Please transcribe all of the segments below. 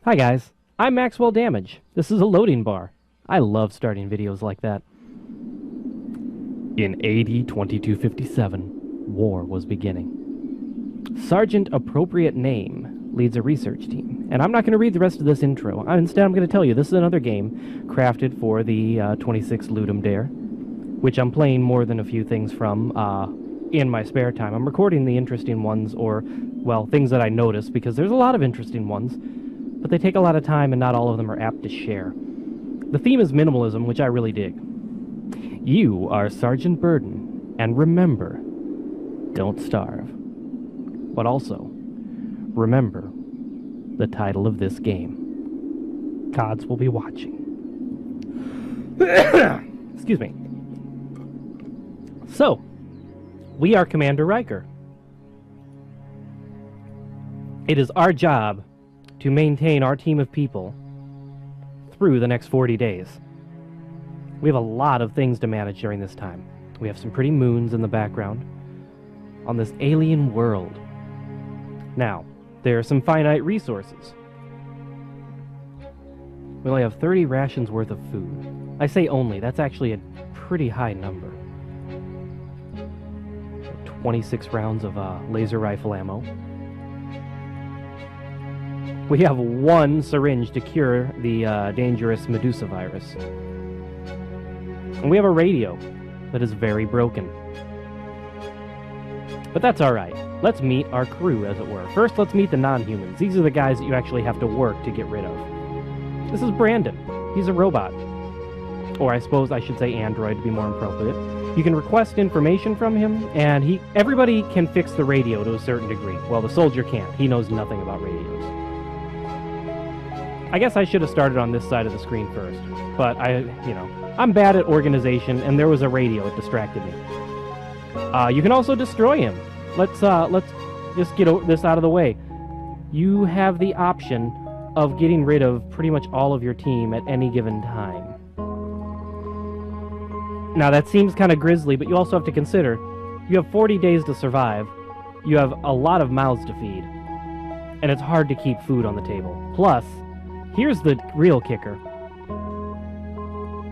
Hi guys, I'm Maxwell Damage. This is a loading bar. I love starting videos like that. In AD 2257, war was beginning. Sergeant Appropriate Name leads a research team. And I'm not going to read the rest of this intro. Instead, I'm going to tell you this is another game crafted for the 26 Ludum Dare, which I'm playing more than a few things from in my spare time. I'm recording the interesting ones, or, well, things that I notice, because there's a lot of interesting ones, but they take a lot of time and not all of them are apt to share. The theme is minimalism, which I really dig. You are Sergeant Burden, and remember, don't starve. But also, remember the title of this game. Gods will be watching. Excuse me. So, we are Commander Riker. It is our job to maintain our team of people through the next 40 days. We have a lot of things to manage during this time. We have some pretty moons in the background on this alien world. Now, there are some finite resources. We only have 30 rations worth of food. I say only, that's actually a pretty high number. 26 rounds of laser rifle ammo. We have one syringe to cure the dangerous Medusa virus. And we have a radio that is very broken. But that's alright. Let's meet our crew, as it were. First, let's meet the non-humans. These are the guys that you actually have to work to get rid of. This is Brandon. He's a robot. Or I suppose I should say android to be more appropriate. You can request information from him, and everybody can fix the radio to a certain degree. Well, the soldier can't. He knows nothing about radios. I guess I should have started on this side of the screen first, but I'm bad at organization, and there was a radio. It distracted me. You can also destroy him. Let's just get this out of the way. You have the option of getting rid of pretty much all of your team at any given time. Now, that seems kind of grisly, but you also have to consider you have 40 days to survive, you have a lot of mouths to feed, and it's hard to keep food on the table. Plus, here's the real kicker.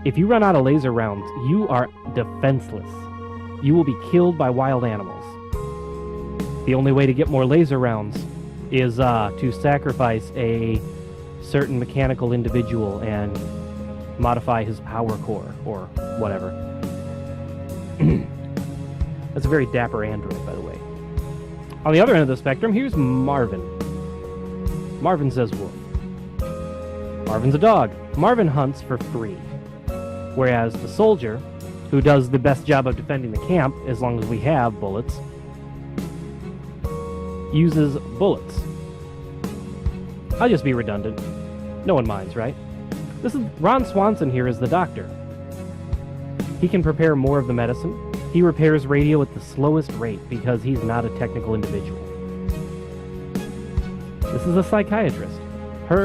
If you run out of laser rounds, you are defenseless. You will be killed by wild animals. The only way to get more laser rounds is to sacrifice a certain mechanical individual and modify his power core, or whatever. That's a very dapper android, by the way. On the other end of the spectrum, here's Marvin. Marvin says woof. Marvin's a dog. Marvin hunts for free. Whereas the soldier, who does the best job of defending the camp, as long as we have bullets, uses bullets. I'll just be redundant. No one minds, right? This is Ron Swanson here is the doctor. He can prepare more of the medicine. He repairs radio at the slowest rate because he's not a technical individual. This is a psychiatrist.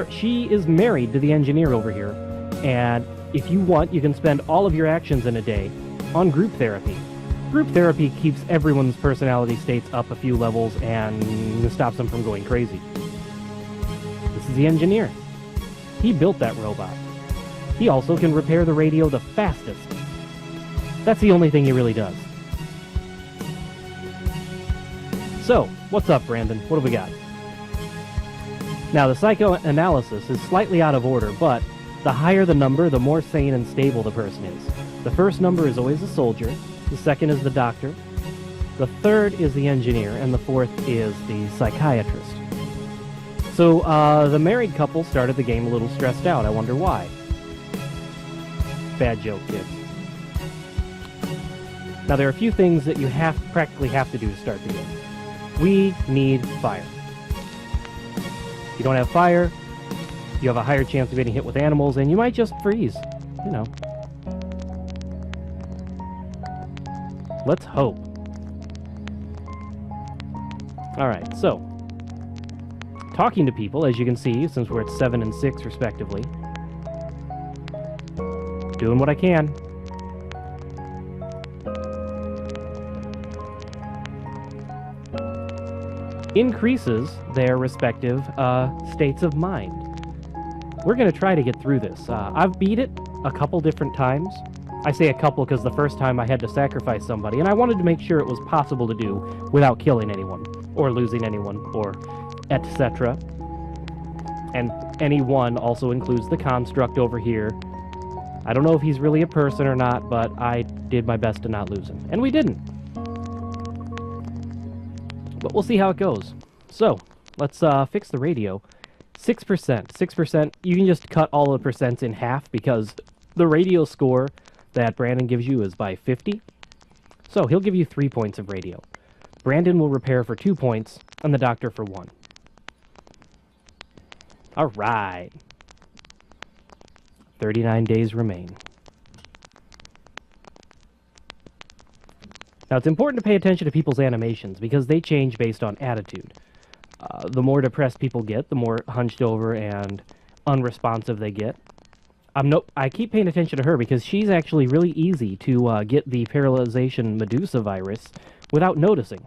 She is married to the engineer over here, and if you want, you can spend all of your actions in a day on group therapy. Group therapy keeps everyone's personality states up a few levels and stops them from going crazy. This is the engineer. He built that robot. He also can repair the radio the fastest. That's the only thing he really does. So, what's up, Brandon? What have we got? Now, the psychoanalysis is slightly out of order, but the higher the number, the more sane and stable the person is. The first number is always the soldier, the second is the doctor, the third is the engineer, and the fourth is the psychiatrist. So, the married couple started the game a little stressed out. I wonder why. Bad joke, kids. Now, there are a few things that you practically have to do to start the game. We need fire. If you don't have fire, you have a higher chance of getting hit with animals, and you might just freeze. You know. Let's hope. Alright, so. Talking to people, as you can see, since we're at 7 and 6 respectively. Doing what I can. Increases their respective states of mind. we're going to try to get through this. I've beat it a couple different times. I say a couple because the first time I had to sacrifice somebody, and I wanted to make sure it was possible to do without killing anyone, or losing anyone, or etc. And anyone also includes the construct over here. I don't know if he's really a person or not, but I did my best to not lose him. And we didn't. But we'll see how it goes. So, let's fix the radio. 6%. 6%, you can just cut all the percents in half because the radio score that Brandon gives you is by 50. So, he'll give you 3 points of radio. Brandon will repair for 2 points, and the doctor for 1. All right. 39 days remain. Now, it's important to pay attention to people's animations because they change based on attitude. The more depressed people get, the more hunched over and unresponsive they get. I keep paying attention to her because she's actually really easy to get the paralyzation Medusa virus without noticing.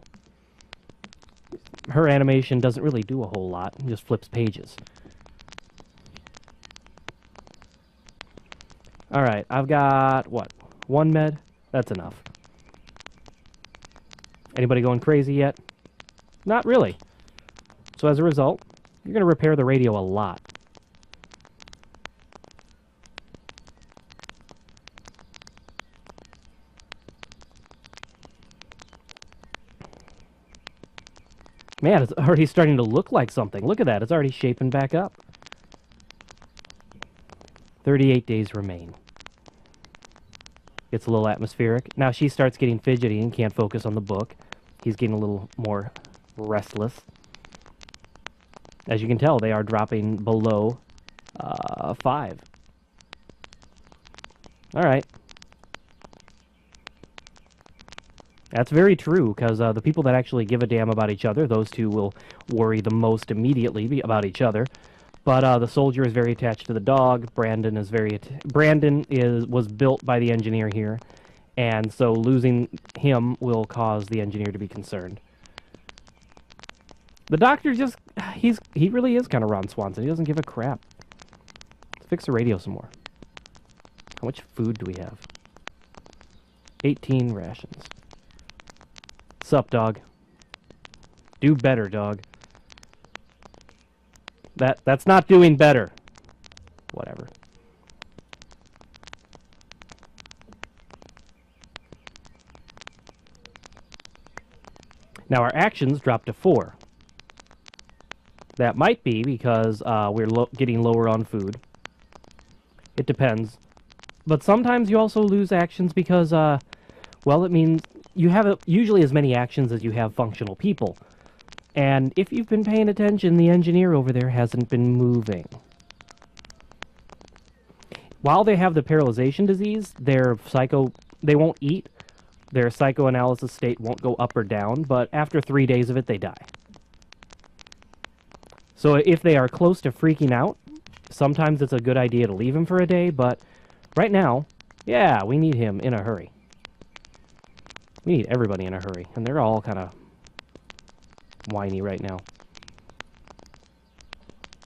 Her animation doesn't really do a whole lot, it just flips pages. Alright, I've got, what, 1 med? That's enough. Anybody going crazy yet? Not really. So as a result, you're going to repair the radio a lot. Man, it's already starting to look like something. Look at that, it's already shaping back up. 38 days remain. Gets a little atmospheric. Now she starts getting fidgety and can't focus on the book. He's getting a little more restless. As you can tell, they are dropping below 5. Alright. That's very true, because the people that actually give a damn about each other, those two will worry the most immediately about each other. But the soldier is very attached to the dog. Brandon was built by the engineer here, and so losing him will cause the engineer to be concerned. The doctor just, he really is kind of Ron Swanson. He doesn't give a crap. Let's fix the radio some more. How much food do we have? 18 rations. Sup, dog? Do better, dog. That's not doing better. Whatever. Now our actions drop to 4. That might be because we're getting lower on food. It depends. But sometimes you also lose actions because, well, it means you have usually as many actions as you have functional people. And if you've been paying attention, the engineer over there hasn't been moving. While they have the paralyzation disease, they won't eat. Their psychoanalysis state won't go up or down, but after 3 days of it, they die. So if they are close to freaking out, sometimes it's a good idea to leave him for a day, but right now, yeah, we need him in a hurry. We need everybody in a hurry, and they're all kind of whiny right now.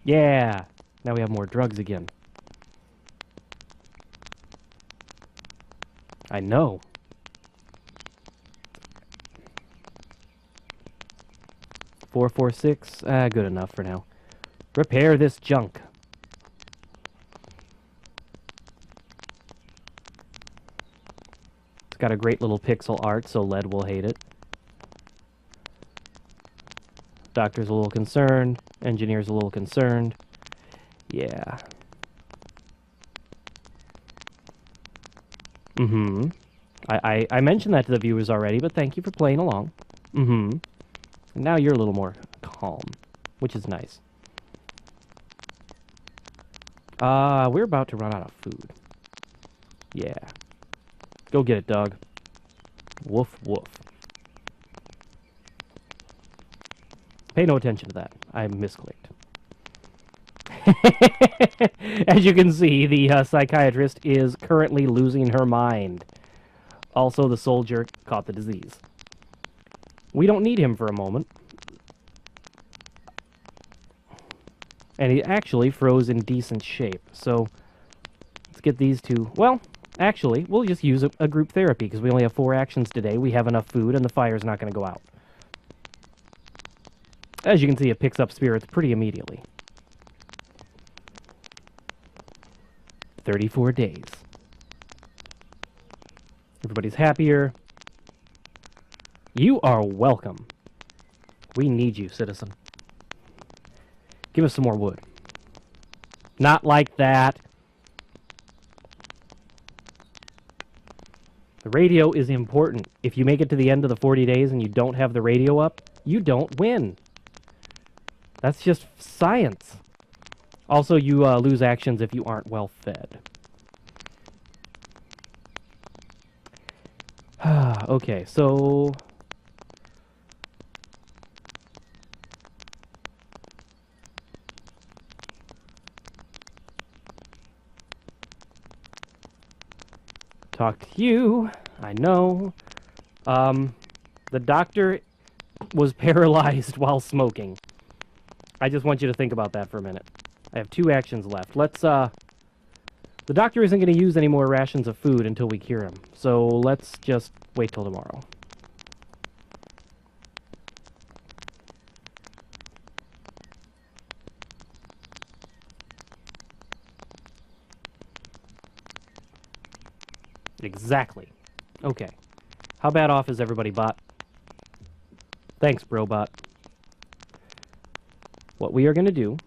Yeah! Now we have more drugs again. I know. Four, 4, 6. Good enough for now. Repair this junk. It's got a great little pixel art, so lead will hate it. Doctor's a little concerned. Engineer's a little concerned. Yeah. I mentioned that to the viewers already, but thank you for playing along. And now you're a little more calm, which is nice. We're about to run out of food. Yeah. Go get it, dog. Woof, woof. Pay no attention to that. I misclicked. As you can see, the psychiatrist is currently losing her mind. Also, the soldier caught the disease. We don't need him for a moment. And he actually froze in decent shape. So let's get these two. Well, actually, we'll just use a group therapy because we only have 4 actions today. We have enough food, and the fire's not going to go out. As you can see, it picks up spirits pretty immediately. 34 days. Everybody's happier. You are welcome. We need you, citizen. Give us some more wood. Not like that. The radio is important. If you make it to the end of the 40 days and you don't have the radio up, you don't win. That's just science. Also, you lose actions if you aren't well fed. Okay, so... talk to you. I know. The doctor was paralyzed while smoking. I just want you to think about that for a minute. I have 2 actions left. Let's, the doctor isn't going to use any more rations of food until we cure him. So let's just wait till tomorrow. Exactly. Okay. How bad off is everybody, bot? Thanks, bro, bot. What we are going to do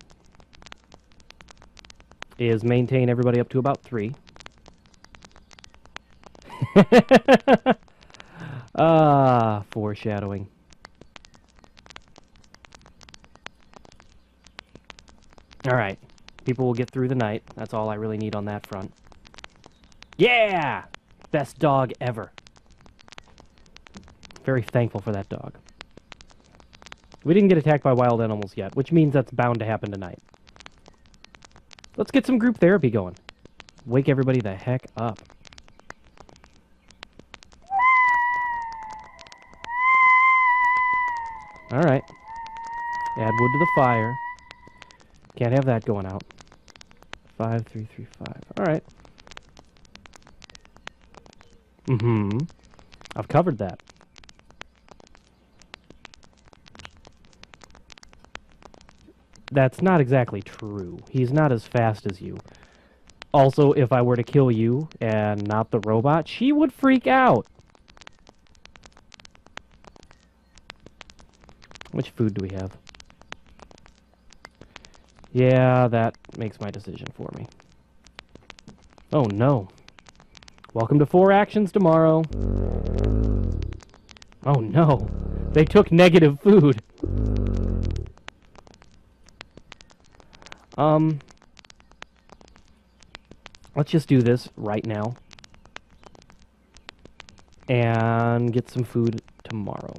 is maintain everybody up to about 3. Foreshadowing. Alright. People will get through the night. That's all I really need on that front. Yeah! Best dog ever. Very thankful for that dog. We didn't get attacked by wild animals yet, which means that's bound to happen tonight. Let's get some group therapy going. Wake everybody the heck up. Alright. Add wood to the fire. Can't have that going out. 5, 3, 3, 5. Alright. I've covered that. That's not exactly true. He's not as fast as you. Also, if I were to kill you and not the robot, she would freak out. Which food do we have? Yeah, that makes my decision for me. Oh no. Welcome to 4 actions tomorrow. Oh no. They took negative food. Let's just do this right now. And get some food tomorrow.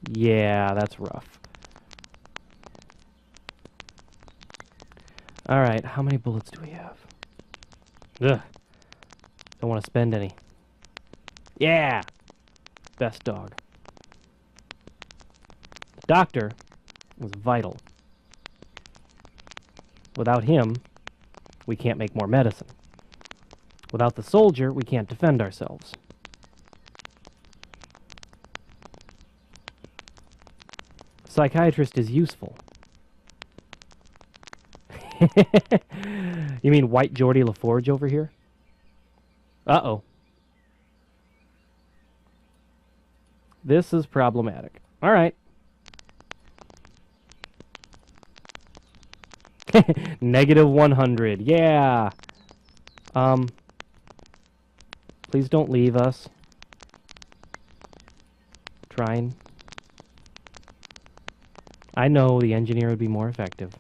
Yeah, that's rough. Alright, how many bullets do we have? Ugh. Don't want to spend any. Yeah! Best dog. The doctor was vital. Without him, we can't make more medicine. Without the soldier, we can't defend ourselves. Psychiatrist is useful. You mean White Geordie LaForge over here? Uh-oh. This is problematic. All right. Negative 100. Yeah. Please don't leave us. Trying. I know the engineer would be more effective.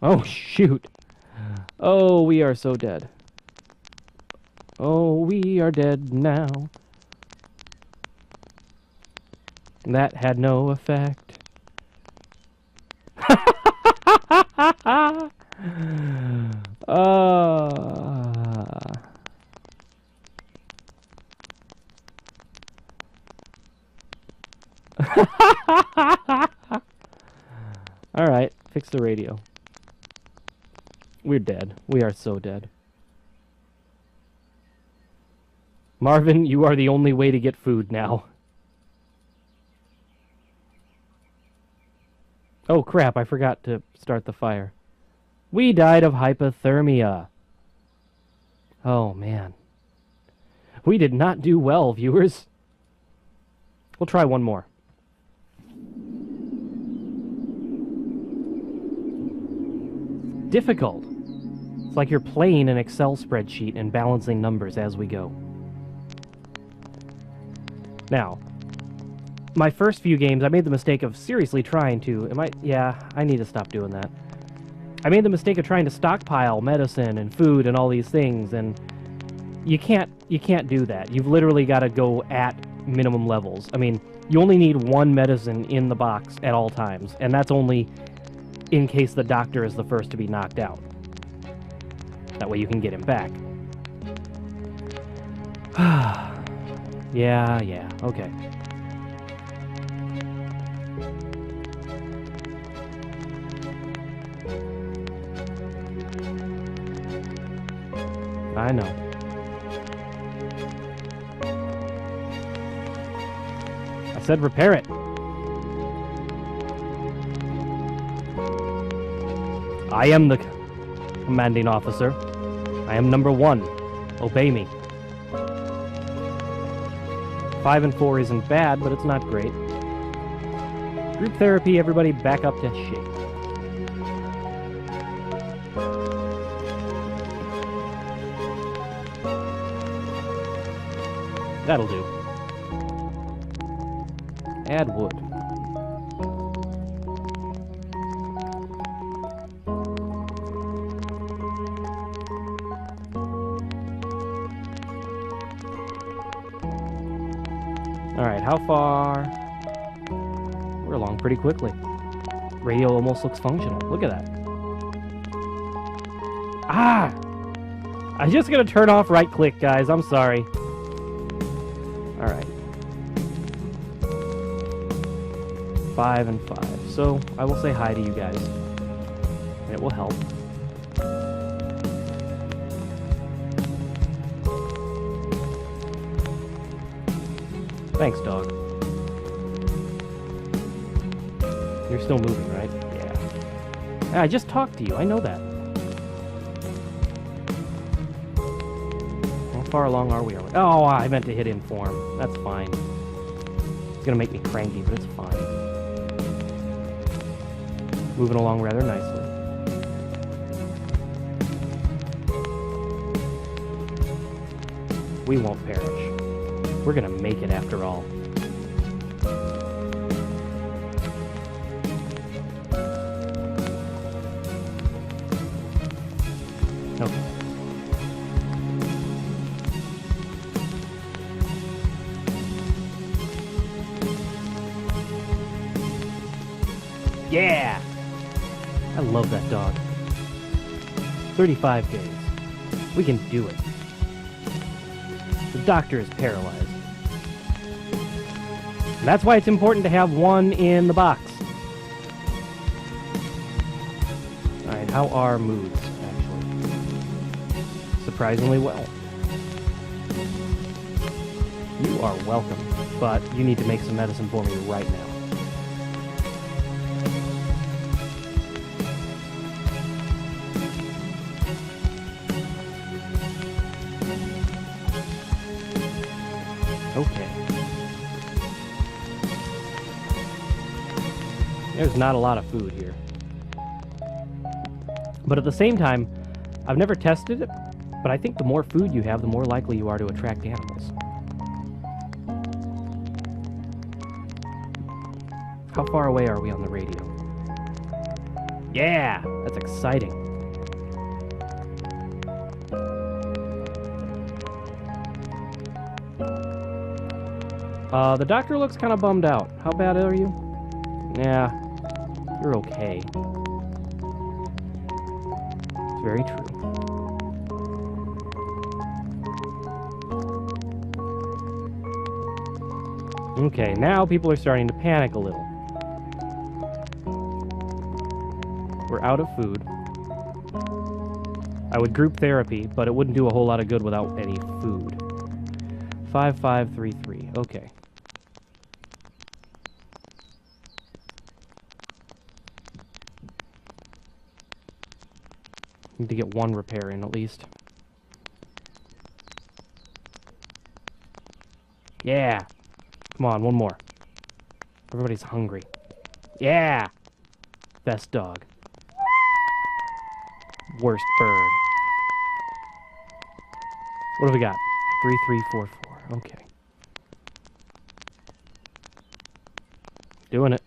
Oh, shoot. Oh, we are so dead. Oh, we are dead now. That had no effect. Alright, fix the radio. We're dead. We are so dead. Marvin, you are the only way to get food now. Oh crap, I forgot to start the fire. We died of hypothermia. Oh man. We did not do well, viewers. We'll try one more. Difficult. It's like you're playing an Excel spreadsheet and balancing numbers as we go. Now, my first few games, I made the mistake of seriously trying to... Yeah, I need to stop doing that. I made the mistake of trying to stockpile medicine and food and all these things, and you can't do that. You've literally got to go at minimum levels. I mean, you only need one medicine in the box at all times, and that's only in case the doctor is the first to be knocked out. That way you can get him back. Yeah, okay. I know. I said repair it. I am the commanding officer. I am number 1. Obey me. 5 and 4 isn't bad, but it's not great. Group therapy, everybody back up to shape. That'll do. Add wood. Alright, how far? We're along pretty quickly. Radio almost looks functional. Look at that. Ah! I'm just gonna turn off right click, guys. I'm sorry. Alright. 5 and 5. So, I will say hi to you guys. And it will help. Thanks, dog. You're still moving, right? Yeah. I just talked to you. I know that. How far along are we? Oh, I meant to hit inform. That's fine. It's gonna make me cranky, but it's fine. Moving along rather nicely. We won't perish. We're gonna make it after all. Okay. Yeah! I love that dog. 35 days. We can do it. The doctor is paralyzed. And that's why it's important to have one in the box. Alright, how are moods, actually? Surprisingly well. You are welcome, but you need to make some medicine for me right now. Okay. There's not a lot of food here. But at the same time, I've never tested it, but I think the more food you have, the more likely you are to attract animals. How far away are we on the radio? Yeah! That's exciting. The doctor looks kind of bummed out. How bad are you? Yeah, you're okay. It's very true. Okay, now people are starting to panic a little. We're out of food. I would group therapy, but it wouldn't do a whole lot of good without any food. 5533. Okay. Need to get one repair in at least. Yeah. Come on, one more. Everybody's hungry. Yeah. Best dog. Worst bird. What have we got? 3344. Okay. Doing it.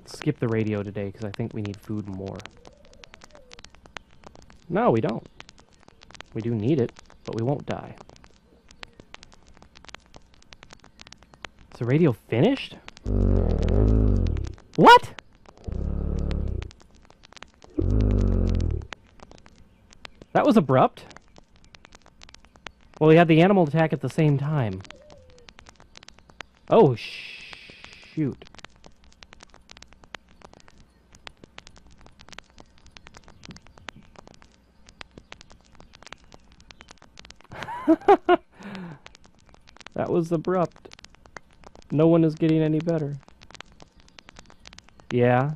Skip the radio today because I think we need food more. No, we don't. We do need it, but we won't die. Is the radio finished? What? That was abrupt. Well, we had the animal attack at the same time. Oh, shoot. That was abrupt. No one is getting any better. Yeah.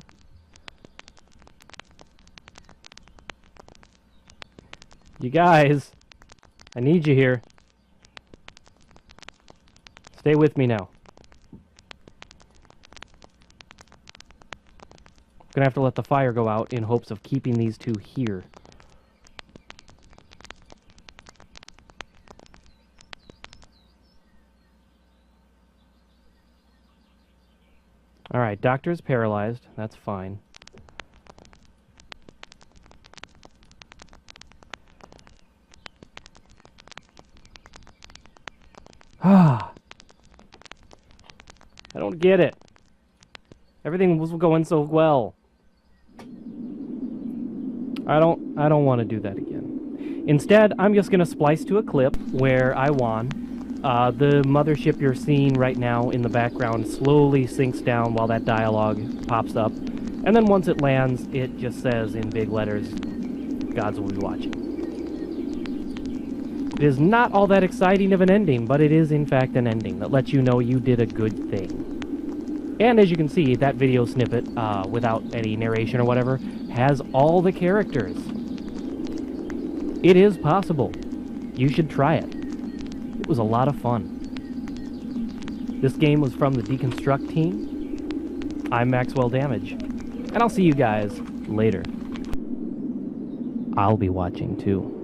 You guys, I need you here. Stay with me now. I'm gonna have to let the fire go out in hopes of keeping these two here. Alright, doctor's paralyzed. That's fine. Ah. I don't get it. Everything was going so well. I don't want to do that again. Instead, I'm just going to splice to a clip where I won. The mothership you're seeing right now in the background slowly sinks down while that dialogue pops up. And then once it lands, it just says in big letters, "Gods will be watching." It is not all that exciting of an ending, but it is in fact an ending that lets you know you did a good thing. And as you can see, that video snippet, without any narration or whatever, has all the characters. It is possible. You should try it. It was a lot of fun. This game was from the Destruct Team. I'm Maxwell Damage, and I'll see you guys later. I'll be watching too.